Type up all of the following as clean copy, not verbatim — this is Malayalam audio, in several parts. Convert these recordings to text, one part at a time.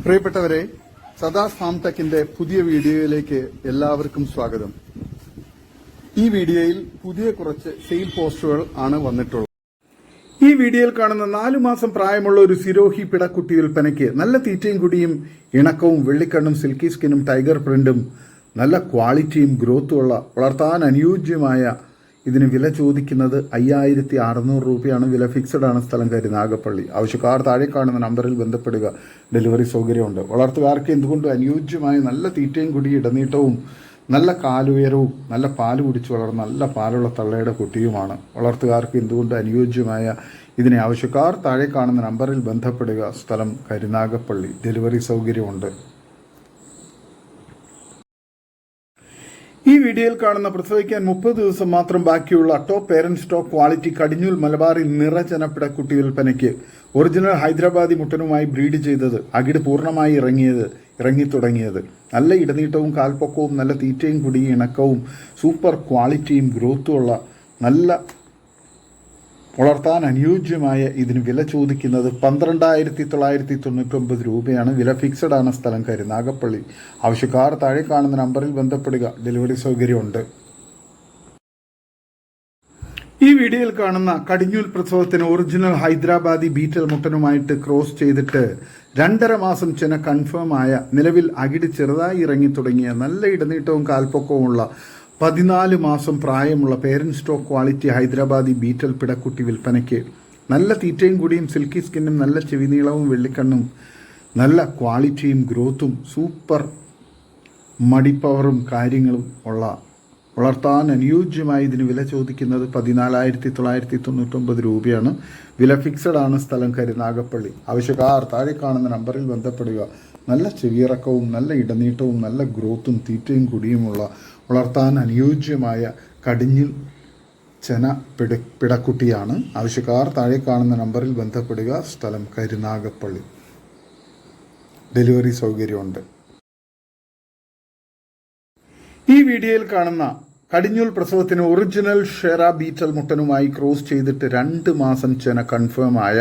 പ്രിയപ്പെട്ടവരെ, സദാസ് ഫാം ടെക്കിന്റെ പുതിയ വീഡിയോയിലേക്ക് എല്ലാവർക്കും സ്വാഗതം. ഈ വീഡിയോയിൽ പുതിയ കുറച്ച് സെയിൽ പോസ്റ്റുകൾ ആണ് വന്നിട്ടുള്ളത്. ഈ വീഡിയോയിൽ കാണുന്ന 4 മാസം പ്രായമുള്ള ഒരു സിരോഹി പിടക്കുട്ടി വിൽപ്പനയ്ക്ക് നല്ല തീറ്റയും കുടിയും ഇണക്കവും വെള്ളിക്കണ്ണും സിൽക്കി സ്കിന്നും ടൈഗർ പ്രിന്റും നല്ല ക്വാളിറ്റിയും ഗ്രോത്തും ഉള്ള വളർത്താൻ അനുയോജ്യമായ ഇതിന് വില ചോദിക്കുന്നത് 5600 രൂപയാണ്. വില ഫിക്സഡ് ആണ്. സ്ഥലം കരുനാഗപ്പള്ളി. ആവശ്യക്കാർ താഴെ കാണുന്ന നമ്പറിൽ ബന്ധപ്പെടുക. ഡെലിവറി സൗകര്യമുണ്ട്. വളർത്തുകാർക്ക് എന്തുകൊണ്ട് അനുയോജ്യമായ നല്ല തീറ്റയും കുടിയും ഇടനീട്ടവും നല്ല കാലുയരവും നല്ല പാല് കുടിച്ച് വളർന്ന നല്ല പാലുള്ള തള്ളയുടെ കുട്ടിയുമാണ്. വളർത്തുകാർക്ക് എന്തുകൊണ്ട് അനുയോജ്യമായ ഇതിനെ ആവശ്യക്കാർ താഴെ കാണുന്ന നമ്പറിൽ ബന്ധപ്പെടുക. സ്ഥലം കരുനാഗപ്പള്ളി. ഡെലിവറി സൗകര്യമുണ്ട്. ഈ വീഡിയോയിൽ കാണുന്ന പ്രസവിക്കാൻ 30 ദിവസം മാത്രം ബാക്കിയുള്ള ടോപ്പ് പേരന്റ് സ്റ്റോക്ക് ക്വാളിറ്റി കടിഞ്ഞൂൽ മലബാറിൽ നിറചന പിടക്കുട്ടി വിൽപ്പനയ്ക്ക് ഒറിജിനൽ ഹൈദരാബാദി മുട്ടനുമായി ബ്രീഡ് ചെയ്തത്, അകിട് പൂർണ്ണമായി ഇറങ്ങിത്തുടങ്ങിയത്, നല്ല ഇടനീട്ടവും കാൽപ്പൊക്കവും നല്ല തീറ്റയും കുടിയും ഇണക്കവും സൂപ്പർ ക്വാളിറ്റിയും ഗ്രോത്തും ഉള്ള നല്ല വളർത്താൻ അനുയോജ്യമായ ഇതിന് വില ചോദിക്കുന്നത് 12,999 രൂപയാണ്. വില ഫിക്സഡ് ആണ്. സ്ഥലം കരുനാഗപ്പള്ളി. ആവശ്യക്കാർ താഴെ കാണുന്ന നമ്പറിൽ ബന്ധപ്പെടുക. ഡെലിവറി സൗകര്യമുണ്ട്. ഈ വീഡിയോയിൽ കാണുന്ന കടിഞ്ഞൂൽ പ്രസവത്തിന് ഒറിജിനൽ ഹൈദരാബാദി ബീറ്റൽ മുട്ടനുമായിട്ട് ക്രോസ് ചെയ്തിട്ട് 2.5 മാസം ചെന കൺഫേം ആയ, നിലവിൽ അകിട് ചെറുതായി ഇറങ്ങിത്തുടങ്ങിയ, നല്ല ഇടനീട്ടവും കാൽപ്പൊക്കവുമുള്ള 14 മാസം പ്രായമുള്ള parent stock quality Hyderabadi Beetal പിടക്കുട്ടി വിൽപ്പനയ്ക്ക് നല്ല തീറ്റയും കൂടിയും സിൽക്കി സ്കിന്നും നല്ല ചെവിനീളവും വെള്ളിക്കണ്ണും നല്ല ക്വാളിറ്റിയും ഗ്രോത്തും സൂപ്പർ മടിപ്പവറും കാര്യങ്ങളും ഉള്ള വളർത്താൻ അനുയോജ്യമായി ഇതിന് വില ചോദിക്കുന്നത് 14,999 രൂപയാണ്. വില ഫിക്സഡ് ആണ്. സ്ഥലം കരുനാഗപ്പള്ളി. ആവശ്യക്കാർ താഴെ കാണുന്ന നമ്പറിൽ ബന്ധപ്പെടുക. നല്ല ചെവിയിറക്കവും നല്ല ഇടനീട്ടവും നല്ല ഗ്രോത്തും തീറ്റയും കുടിയുമുള്ള വളർത്താൻ അനുയോജ്യമായ കടിഞ്ഞിൽ ചെന പിടക്കുട്ടിയാണ്. ആവശ്യക്കാർ താഴെ കാണുന്ന നമ്പറിൽ ബന്ധപ്പെടുക. സ്ഥലം കരുനാഗപ്പള്ളി. ഡെലിവറി സൗകര്യമുണ്ട്. ഈ വീഡിയോയിൽ കാണുന്ന കടിഞ്ഞൂൽ പ്രസവത്തിന് ഒറിജിനൽ ഷെറ ബീറ്റൽ മുട്ടനുമായി ക്രോസ് ചെയ്തിട്ട് 2 മാസം ചെന കൺഫേം ആയ,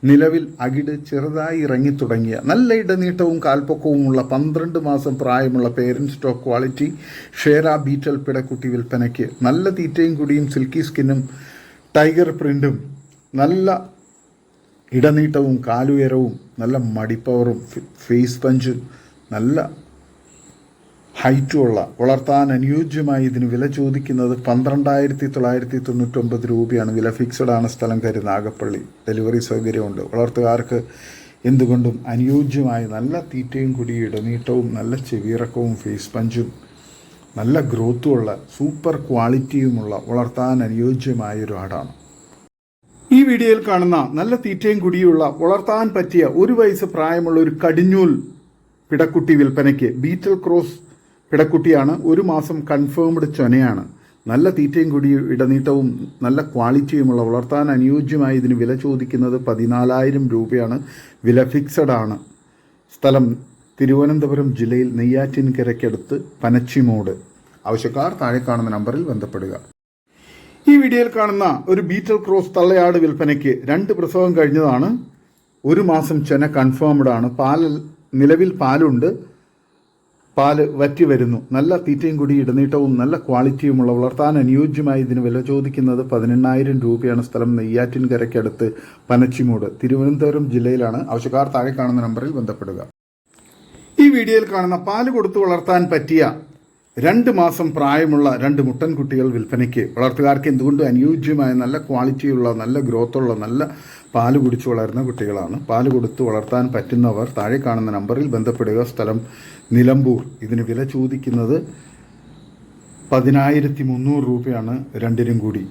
നിലവിൽ അകിട് ചെറുതായി ഇറങ്ങിത്തുടങ്ങിയ, നല്ല ഇടനീട്ടവും കാൽപ്പൊക്കവുമുള്ള 12 മാസം പ്രായമുള്ള പേരന്റ് സ്റ്റോക്ക് ക്വാളിറ്റി ഷെറ ബീറ്റൽ പിടക്കുട്ടി വിൽപ്പനയ്ക്ക് നല്ല തീറ്റയും കുടിയും സിൽക്കി സ്കിന്നും ടൈഗർ പ്രിന്റും നല്ല ഇടനീട്ടവും കാലുയരവും നല്ല മടിപ്പവറും ഫേസ് പഞ്ചും നല്ല ഹൈറ്റുമുള്ള വളർത്താൻ അനുയോജ്യമായി ഇതിന് വില ചോദിക്കുന്നത് 12,999 രൂപയാണ്. വില ഫിക്സഡ് ആണ്. സ്ഥലം കരുനാഗപ്പള്ളി. ഡെലിവറി സൗകര്യമുണ്ട്. വളർത്തുകാർക്ക് എന്തുകൊണ്ടും അനുയോജ്യമായ നല്ല തീറ്റയും കുടിയും ഇടനീട്ടവും നല്ല ചെവിയിറക്കവും ഫേസ് പഞ്ചും നല്ല ഗ്രോത്തുമുള്ള സൂപ്പർ ക്വാളിറ്റിയുമുള്ള വളർത്താൻ അനുയോജ്യമായൊരു ആടാണ്. ഈ വീഡിയോയിൽ കാണുന്ന നല്ല തീറ്റയും കുടിയുള്ള വളർത്താൻ പറ്റിയ 1 വയസ്സ് പ്രായമുള്ള ഒരു കടിഞ്ഞൂൽ പിടക്കുട്ടി വിൽപ്പനയ്ക്ക് ബീറ്റൽ ക്രോസ് പിടക്കുട്ടിയാണ്. 1 മാസം കൺഫേംഡ് ചൊനയാണ്. നല്ല തീറ്റയും കുടിയും ഇടനീട്ടവും നല്ല ക്വാളിറ്റിയുമുള്ള വളർത്താൻ അനുയോജ്യമായി ഇതിന് വില ചോദിക്കുന്നത് 14,000 രൂപയാണ്. വില ഫിക്സഡ് ആണ്. സ്ഥലം തിരുവനന്തപുരം ജില്ലയിൽ നെയ്യാറ്റിൻകരയ്ക്കടുത്ത് പനച്ചിമൂട്. ആവശ്യക്കാർ താഴെ കാണുന്ന നമ്പറിൽ ബന്ധപ്പെടുക. ഈ വീഡിയോയിൽ കാണുന്ന ഒരു ബീറ്റൽ ക്രോസ് തള്ളയാട് വിൽപ്പനയ്ക്ക് 2 പ്രസവം കഴിഞ്ഞതാണ്. 1 മാസം ചെന കൺഫേംഡ് ആണ്. നിലവിൽ പാലുണ്ട്. പാല് വറ്റി വരുന്നു. നല്ല തീറ്റയും കൂടി ഇടനീട്ടവും നല്ല ക്വാളിറ്റിയുമുള്ള വളർത്താൻ അനുയോജ്യമായി ഇതിന് വില ചോദിക്കുന്നത് 18,000 രൂപയാണ്. സ്ഥലം നെയ്യാറ്റിൻകരയ്ക്കടുത്ത് പനച്ചിമൂട്, തിരുവനന്തപുരം ജില്ലയിലാണ്. ആവശ്യക്കാർ താഴെ കാണുന്ന നമ്പറിൽ ബന്ധപ്പെടുക. ഈ വീഡിയോയിൽ കാണുന്ന പാല് കൊടുത്ത് വളർത്താൻ പറ്റിയ 2 മാസം പ്രായമുള്ള 2 മുട്ടൻകുട്ടികൾ വിൽപ്പനയ്ക്ക് വളർത്തുകാർക്ക് എന്തുകൊണ്ട് അനുയോജ്യമായ നല്ല ക്വാളിറ്റിയുള്ള നല്ല ഗ്രോത്തുള്ള നല്ല പാല് കുടിച്ച് വളരുന്ന കുട്ടികളാണ്. പാല് കൊടുത്ത് വളർത്താൻ പറ്റുന്നവർ താഴെ കാണുന്ന നമ്പറിൽ ബന്ധപ്പെടുക. സ്ഥലം നിലമ്പൂർ. ഇതിന് വില ചോദിക്കുന്നത് 10,300 രൂപയാണ്. 2നും കൂടി.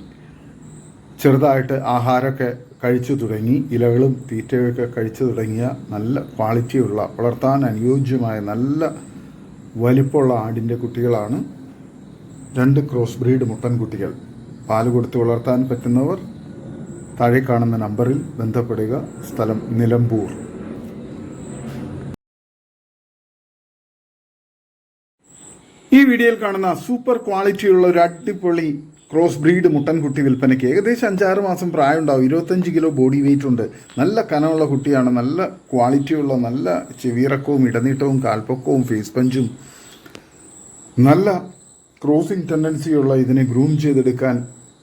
ചെറുതായിട്ട് ആഹാരമൊക്കെ കഴിച്ചു തുടങ്ങി, ഇലകളും തീറ്റയൊക്കെ കഴിച്ചു തുടങ്ങിയ നല്ല ക്വാളിറ്റിയുള്ള വളർത്താൻ അനുയോജ്യമായ നല്ല വലിപ്പമുള്ള ആടിൻ്റെ കുട്ടികളാണ്. 2 ക്രോസ് ബ്രീഡ് മുട്ടൻകുട്ടികൾ. പാല് കൊടുത്ത് വളർത്താൻ പറ്റുന്നവർ താഴെ കാണുന്ന നമ്പറിൽ ബന്ധപ്പെടുക. സ്ഥലം നിലമ്പൂർ. ഈ വീഡിയോയിൽ കാണുന്ന സൂപ്പർ ക്വാളിറ്റിയുള്ള ഒരു അടിപൊളി ക്രോസ് ബ്രീഡ് മുട്ടൻകുട്ടി വിൽപ്പനയ്ക്ക് ഏകദേശം 5-6 മാസം പ്രായം ഉണ്ടാവും. 25 കിലോ ബോഡി വെയിറ്റ് ഉണ്ട്. നല്ല കനമുള്ള കുട്ടിയാണ്. നല്ല ക്വാളിറ്റിയുള്ള നല്ല ചെവിയിറക്കവും ഇടനീട്ടവും കാൽപ്പൊക്കവും ഫേസ് പഞ്ചും നല്ല ക്രോസിംഗ് ടെൻഡൻസിയുള്ള ഇതിനെ ഗ്രൂം ചെയ്തെടുക്കാൻ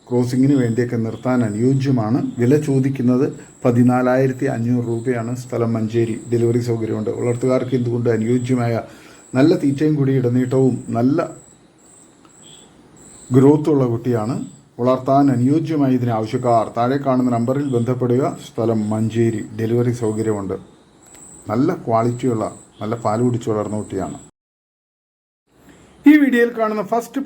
ക്രോസിങ്ങിന് വേണ്ടിയൊക്കെ നിർത്താൻ അനുയോജ്യമാണ്. വില ചോദിക്കുന്നത് 14,500 രൂപയാണ്. സ്ഥലം മഞ്ചേരി. ഡെലിവറി സൗകര്യമുണ്ട്. വളർത്തുകാർക്ക് എന്തുകൊണ്ട് അനുയോജ്യമായ നല്ല തീറ്റയും കൂടി ഇടനീട്ടവും നല്ല ഗ്രോത്തുള്ള കുട്ടിയാണ്. വളർത്താൻ അനുയോജ്യമായി ഇതിന് ആവശ്യക്കാർ താഴെ കാണുന്ന നമ്പറിൽ ബന്ധപ്പെടുക. സ്ഥലം മഞ്ചേരി. ഡെലിവറി സൗകര്യമുണ്ട്. നല്ല ക്വാളിറ്റിയുള്ള നല്ല പാൽ കുടിച്ച് വളർന്ന കുട്ടിയാണ്. ഈ വീഡിയോയിൽ കാണുന്ന ഫസ്റ്റ്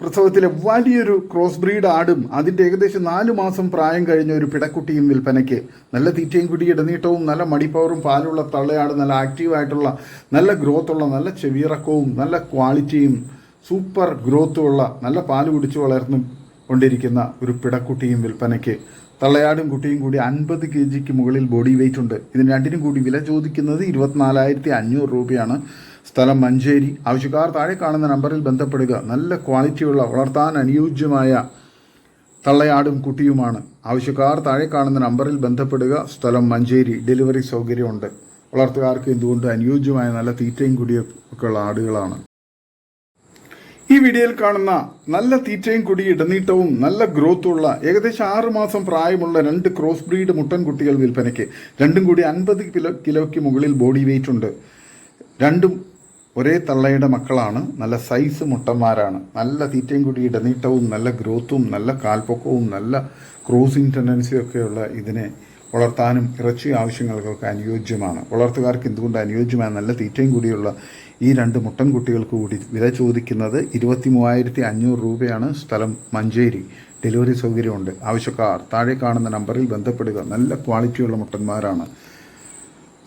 പ്രസവത്തിലെ വലിയൊരു ക്രോസ് ബ്രീഡ് ആടും അതിൻ്റെ ഏകദേശം 4 മാസം പ്രായം കഴിഞ്ഞ ഒരു പിടക്കുട്ടിയും വിൽപ്പനയ്ക്ക്. നല്ല തീറ്റയും കുടി ഇടനീട്ടവും നല്ല മടിപ്പവറും പാലുള്ള തള്ളയാട്, നല്ല ആക്റ്റീവായിട്ടുള്ള നല്ല ഗ്രോത്തുള്ള നല്ല ചെവിയിറക്കവും നല്ല ക്വാളിറ്റിയും സൂപ്പർ ഗ്രോത്തുള്ള നല്ല പാല് കുടിച്ച് വളർന്നു കൊണ്ടിരിക്കുന്ന ഒരു പിടക്കുട്ടിയും വിൽപ്പനയ്ക്ക്. തള്ളയാടും കുട്ടിയും കൂടി 50 kg മുകളിൽ ബോഡി വെയിറ്റ് ഉണ്ട്. ഇതിന് രണ്ടിനും കൂടി വില ചോദിക്കുന്നത് 24,500 രൂപയാണ്. സ്ഥലം മഞ്ചേരി. ആവശ്യക്കാർ താഴെ കാണുന്ന നമ്പറിൽ ബന്ധപ്പെടുക. നല്ല ക്വാളിറ്റിയുള്ള വളർത്താൻ അനുയോജ്യമായ തള്ളയാടും കുട്ടിയുമാണ്. ആവശ്യക്കാർ താഴെ കാണുന്ന നമ്പറിൽ ബന്ധപ്പെടുക. സ്ഥലം മഞ്ചേരി. ഡെലിവറി സൗകര്യമുണ്ട്. വളർത്തുകാർക്ക് എന്തുകൊണ്ട് അനുയോജ്യമായ നല്ല തീറ്റയും കുടിയൊക്കെ ഉള്ള ആടുകളാണ്. ഈ വീഡിയോയിൽ കാണുന്ന നല്ല തീറ്റയും കുടി ഇടനീട്ടവും നല്ല ഗ്രോത്തുള്ള ഏകദേശം 6 മാസം പ്രായമുള്ള 2 ക്രോസ് ബ്രീഡ് മുട്ടൻകുട്ടികൾ വിൽപ്പനയ്ക്ക്. രണ്ടും കൂടി 50 കിലോയ്ക്ക് മുകളിൽ ബോഡി വെയിറ്റ് ഉണ്ട്. രണ്ടും ഒരേ തള്ളയുടെ മക്കളാണ്. നല്ല സൈസ് മുട്ടന്മാരാണ്. നല്ല തീറ്റയും കൂടി ഇടനീട്ടവും നല്ല ഗ്രോത്തും നല്ല കാൽപ്പൊക്കവും നല്ല ക്രോസിംഗ് ടെൻഡൻസിയൊക്കെയുള്ള ഇതിനെ വളർത്താനും ഇറച്ചി ആവശ്യങ്ങൾക്കൊക്കെ അനുയോജ്യമാണ്. വളർത്തുകാർക്ക് എന്തുകൊണ്ട് അനുയോജ്യമായ നല്ല തീറ്റയും കൂടിയുള്ള ഈ 2 മുട്ടൻകുട്ടികൾക്ക് കൂടി വില ചോദിക്കുന്നത് 23,500 രൂപയാണ്. സ്ഥലം മഞ്ചേരി. ഡെലിവറി സൗകര്യമുണ്ട്. ആവശ്യക്കാർ താഴെ കാണുന്ന നമ്പറിൽ ബന്ധപ്പെടുക. നല്ല ക്വാളിറ്റിയുള്ള മുട്ടന്മാരാണ്.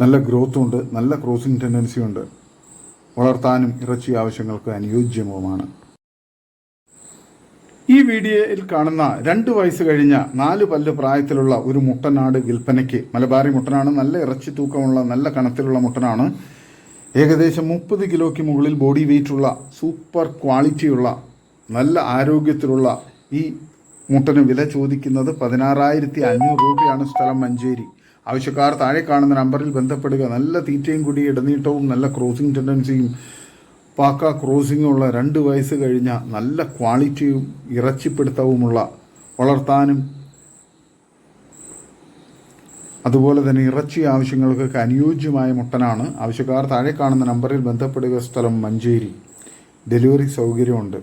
നല്ല ഗ്രോത്തുണ്ട്. നല്ല ക്രോസിംഗ് ടെൻഡൻസിയുണ്ട്. വളർത്താനും ഇറച്ചി ആവശ്യങ്ങൾക്ക് അനുയോജ്യവുമാണ്. ഈ വീഡിയോയിൽ കാണുന്ന 2 വയസ്സ് കഴിഞ്ഞ 4 പല്ല് പ്രായത്തിലുള്ള ഒരു മുട്ടനാട് വിൽപ്പനയ്ക്ക്. മലബാറി മുട്ടനാണ്. നല്ല ഇറച്ചി തൂക്കമുള്ള നല്ല കനത്തിലുള്ള മുട്ടനാണ്. ഏകദേശം 30 കിലോയ്ക്ക് മുകളിൽ ബോഡി വെയിറ്റുള്ള സൂപ്പർ ക്വാളിറ്റിയുള്ള നല്ല ആരോഗ്യത്തിലുള്ള ഈ മുട്ടന് വില ചോദിക്കുന്നത് 16,500 രൂപയാണ്. സ്ഥലം മഞ്ചേരി. ആവശ്യക്കാർ താഴെ കാണുന്ന നമ്പറിൽ ബന്ധപ്പെടുക. നല്ല തീറ്റയും കൂടി ഇടനീട്ടവും നല്ല ക്രോസിംഗ് ടെൻഡൻസിയും പാക്ക ക്രോസിങ്ങുള്ള 2 വയസ്സ് കഴിഞ്ഞ നല്ല ക്വാളിറ്റിയും ഇറച്ചിപ്പിടുത്തവുമുള്ള വളർത്താനും അതുപോലെ തന്നെ ഇറച്ചി ആവശ്യങ്ങൾക്കൊക്കെ അനുയോജ്യമായ മുട്ടനാണ്. ആവശ്യക്കാർ താഴെ കാണുന്ന നമ്പറിൽ ബന്ധപ്പെടുക. സ്ഥലം മഞ്ചേരി. ഡെലിവറി സൗകര്യമുണ്ട്.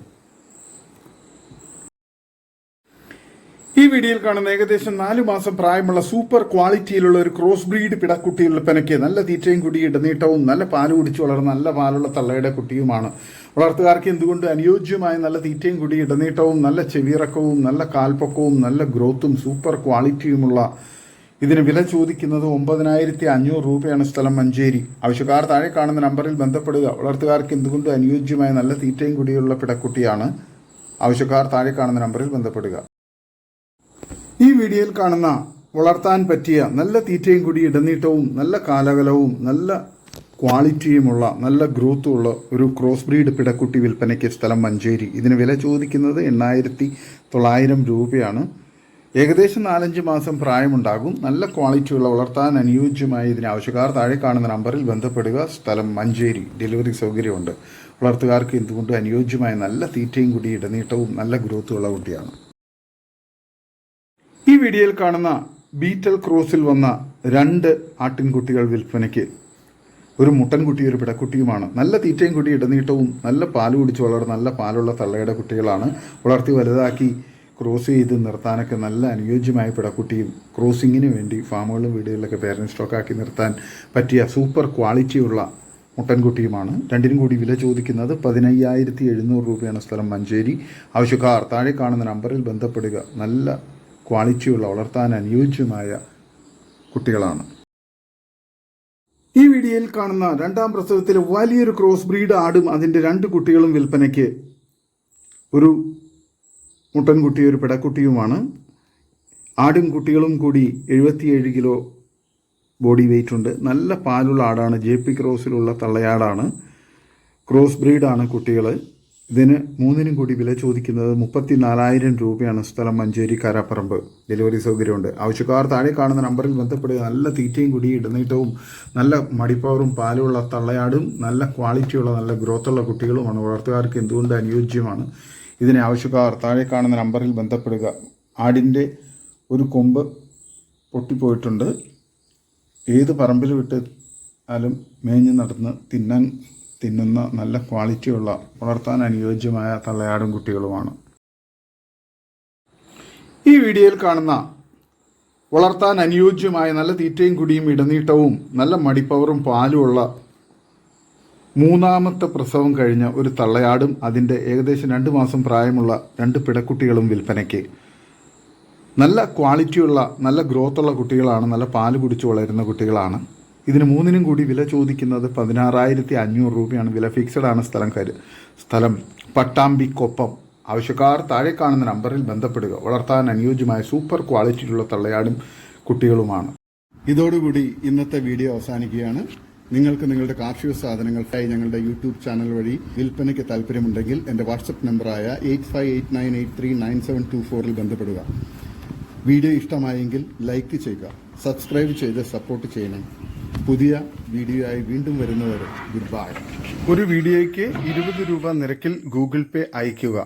ഈ വീഡിയോയിൽ കാണുന്ന ഏകദേശം 4 മാസം പ്രായമുള്ള സൂപ്പർ ക്വാളിറ്റിയിലുള്ള ഒരു ക്രോസ് ബ്രീഡ് പിടക്കുട്ടി വിൽപ്പനയ്ക്ക്. നല്ല തീറ്റയും കുടി ഇടനീട്ടവും നല്ല പാല് കുടിച്ച് വളർന്ന നല്ല പാലുള്ള തള്ളയുടെ കുട്ടിയുമാണ്. വളർത്തുകാർക്ക് എന്തുകൊണ്ട് അനുയോജ്യമായ നല്ല തീറ്റയും കുടി ഇടനീട്ടവും നല്ല ചെവിയിറക്കവും നല്ല കാൽപ്പൊക്കവും നല്ല ഗ്രോത്തും സൂപ്പർ ക്വാളിറ്റിയുമുള്ള ഇതിന് വില ചോദിക്കുന്നത് 9,500 രൂപയാണ്. സ്ഥലം മഞ്ചേരി. ആവശ്യക്കാർ താഴെ കാണുന്ന നമ്പറിൽ ബന്ധപ്പെടുക. വളർത്തുകാർക്ക് എന്തുകൊണ്ട് അനുയോജ്യമായ നല്ല തീറ്റയും കുടിയുള്ള പിടക്കുട്ടിയാണ്. ആവശ്യക്കാർ താഴെ കാണുന്ന നമ്പറിൽ ബന്ധപ്പെടുക. ഈ വീഡിയോയിൽ കാണുന്ന വളർത്താൻ പറ്റിയ നല്ല തീറ്റയും കൂടി ഇടനീട്ടവും നല്ല കാലകലവും നല്ല ക്വാളിറ്റിയുമുള്ള നല്ല ഗ്രോത്തുമുള്ള ഒരു ക്രോസ് ബ്രീഡ് പിടക്കുട്ടി വിൽപ്പനയ്ക്ക്. സ്ഥലം മഞ്ചേരി. ഇതിന് വില ചോദിക്കുന്നത് 8,900 രൂപയാണ്. ഏകദേശം 4-5 മാസം പ്രായമുണ്ടാകും. നല്ല ക്വാളിറ്റിയുള്ള വളർത്താൻ അനുയോജ്യമായ ഇതിന് ആവശ്യക്കാർ താഴെ കാണുന്ന നമ്പറിൽ ബന്ധപ്പെടുക. സ്ഥലം മഞ്ചേരി. ഡെലിവറി സൗകര്യമുണ്ട്. വളർത്തുകാർക്ക് എന്തുകൊണ്ട് അനുയോജ്യമായ നല്ല തീറ്റയും കൂടി ഇടനീട്ടവും നല്ല ഗ്രോത്തുമുള്ള കുട്ടിയാണ്. ഈ വീഡിയോയിൽ കാണുന്ന ബീറ്റൽ ക്രോസിൽ വന്ന 2 ആട്ടിൻകുട്ടികൾ വിൽപ്പനയ്ക്ക്. ഒരു മുട്ടൻകുട്ടി ഒരു പിടക്കുട്ടിയുമാണ്. നല്ല തീറ്റയും കൂടി ഇടനീട്ടവും നല്ല പാല് കുടിച്ച് വളർന്ന നല്ല പാലുള്ള തള്ളയുടെ കുട്ടികളാണ്. വളർത്തി വലുതാക്കി ക്രോസ് ചെയ്ത് നിർത്താനൊക്കെ നല്ല അനുയോജ്യമായ പിടക്കുട്ടിയും ക്രോസിങ്ങിന് വേണ്ടി ഫാമുകളിലും വീടുകളിലൊക്കെ പേരൻറ് സ്റ്റോക്കാക്കി നിർത്താൻ പറ്റിയ സൂപ്പർ ക്വാളിറ്റിയുള്ള മുട്ടൻകുട്ടിയുമാണ്. രണ്ടിനും കൂടി വില ചോദിക്കുന്നത് 15,700 രൂപയാണ്. സ്ഥലം മഞ്ചേരി. ആവശ്യക്കാർ താഴെ കാണുന്ന നമ്പറിൽ ബന്ധപ്പെടുക. നല്ല ക്വാളിറ്റിയുള്ള വളർത്താൻ അനുയോജ്യമായ കുട്ടികളാണ്. ഈ വീഡിയോയിൽ കാണുന്ന 2ാം പ്രസവത്തിലെ വലിയൊരു ക്രോസ് ബ്രീഡ് ആടും അതിൻ്റെ 2 കുട്ടികളും വിൽപ്പനയ്ക്ക്. ഒരു മുട്ടൻകുട്ടി ഒരു പിടക്കുട്ടിയുമാണ്. ആടും കുട്ടികളും കൂടി 77 കിലോ ബോഡി വെയിറ്റ് ഉണ്ട്. നല്ല പാലുള്ള ആടാണ്. JP ക്രോസിലുള്ള തള്ളയാടാണ്. ക്രോസ് ബ്രീഡാണ് കുട്ടികൾ. ഇതിന് മൂന്നിനും കൂടി വില ചോദിക്കുന്നത് 34,000 രൂപയാണ്. സ്ഥലം മഞ്ചേരി കാരാപ്പറമ്പ്. ഡെലിവറി സൗകര്യമുണ്ട്. ആവശ്യക്കാർ താഴെ കാണുന്ന നമ്പറിൽ ബന്ധപ്പെടുക. നല്ല തീറ്റയും കുടി ഇടനീട്ടവും നല്ല മടിപ്പവറും പാലുള്ള തള്ളയാടും നല്ല ക്വാളിറ്റിയുള്ള നല്ല ഗ്രോത്തുള്ള കുട്ടികളുമാണ്. വളർത്തുകാർക്ക് എന്തുകൊണ്ട് അനുയോജ്യമാണ്. ഇതിനെ ആവശ്യക്കാർ താഴെ കാണുന്ന നമ്പറിൽ ബന്ധപ്പെടുക. ആടിൻ്റെ ഒരു കൊമ്പ് പൊട്ടിപ്പോയിട്ടുണ്ട്. ഏത് പറമ്പിൽ വിട്ടാലും മേഞ്ഞ് നടന്ന് തിന്നുന്ന നല്ല ക്വാളിറ്റിയുള്ള വളർത്താൻ അനുയോജ്യമായ തള്ളയാടും കുട്ടികളുമാണ്. ഈ വീഡിയോയിൽ കാണുന്ന വളർത്താൻ അനുയോജ്യമായ നല്ല തീറ്റയും കുടിയും ഇടനീട്ടവും നല്ല മടിപ്പവറും പാലുമുള്ള മൂന്നാമത്തെ പ്രസവം കഴിഞ്ഞ ഒരു തള്ളയാടും അതിൻ്റെ ഏകദേശം 2 മാസം പ്രായമുള്ള 2 പിടക്കുട്ടികളും വിൽപ്പനയ്ക്ക്. നല്ല ക്വാളിറ്റിയുള്ള നല്ല ഗ്രോത്തുള്ള കുട്ടികളാണ്. നല്ല പാല് കുടിച്ച് വളരുന്ന കുട്ടികളാണ്. ഇതിന് മൂന്നിനും കൂടി വില ചോദിക്കുന്നത് 16,500 രൂപയാണ്. വില ഫിക്സഡാണ്. സ്ഥലം പട്ടാമ്പിക്കൊപ്പം. ആവശ്യക്കാർ താഴെ കാണുന്ന നമ്പറിൽ ബന്ധപ്പെടുക. വളർത്താൻ അനുയോജ്യമായ സൂപ്പർ ക്വാളിറ്റിയിലുള്ള തള്ളയാടും കുട്ടികളുമാണ്. ഇതോടുകൂടി ഇന്നത്തെ വീഡിയോ അവസാനിക്കുകയാണ്. നിങ്ങൾക്ക് നിങ്ങളുടെ കാർഷിക സാധനങ്ങൾക്കായി ഞങ്ങളുടെ യൂട്യൂബ് ചാനൽ വഴി വിൽപ്പനയ്ക്ക് താല്പര്യമുണ്ടെങ്കിൽ എൻ്റെ വാട്സപ്പ് നമ്പറായ 8589839724 ബന്ധപ്പെടുക. വീഡിയോ ഇഷ്ടമായെങ്കിൽ ലൈക്ക് ചെയ്യുക, സബ്സ്ക്രൈബ് ചെയ്ത് സപ്പോർട്ട് ചെയ്യണം. പുതിയ വീഡിയോയായി വീണ്ടും വരുന്നവരെ ഗുഡ് ബൈ. ഒരു വീഡിയോയ്ക്ക് 20 രൂപ നിരക്കിൽ ഗൂഗിൾ പേ അയയ്ക്കുക.